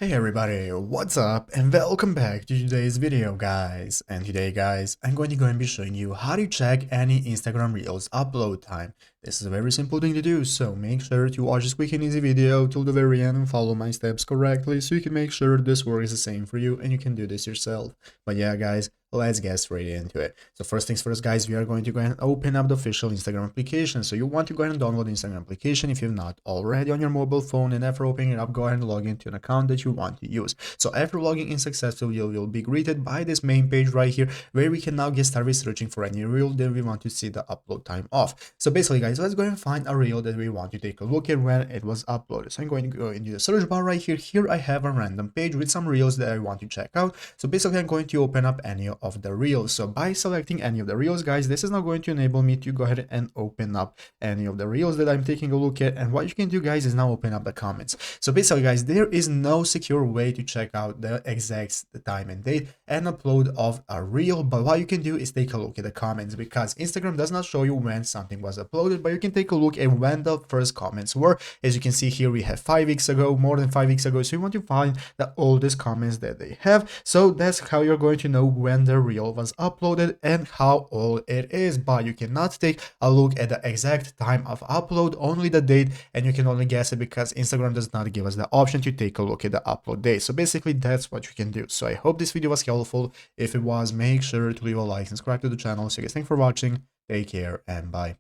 Hey everybody, what's up and welcome back to today's video guys. And today guys, I'm going to be showing you how to check any Instagram Reels upload time. This is a very simple thing to do, so make sure to watch this quick and easy video till the very end and follow my steps correctly so you can make sure this works the same for you and you can do this yourself. But yeah guys, let's get straight into it. So first things first guys, we are going to go ahead and open up the official Instagram application. So you want to go ahead and download the Instagram application if you've not already on your mobile phone, and after opening it up, go ahead and log into an account that you want to use. So after logging in successfully, you will be greeted by this main page right here where we can now get started searching for any reel that we want to see the upload time of. So basically guys, let's go and find a reel that we want to take a look at when it was uploaded. So I'm going to go into the search bar right here. Here I have a random page with some reels that I want to check out. So basically I'm going to open up any of the reels. So by selecting any of the reels guys, this is now going to enable me to go ahead and open up any of the reels that I'm taking a look at. And what you can do guys is now open up the comments. So basically guys, there is no secure way to check out the exact time and date and upload of a reel, but what you can do is take a look at the comments, because Instagram does not show you when something was uploaded, but you can take a look at when the first comments were. As you can see here, we have 5 weeks ago, more than 5 weeks ago, so you want to find the oldest comments that they have. So that's how you're going to know when the reel was uploaded and how old it is, but you cannot take a look at the exact time of upload, only the date, and you can only guess it because Instagram does not give us the option to take a look at the upload date. So basically that's what you can do. So I hope this video was helpful. If it was, make sure to leave a like and subscribe to the channel. So guys, thanks for watching, take care and bye.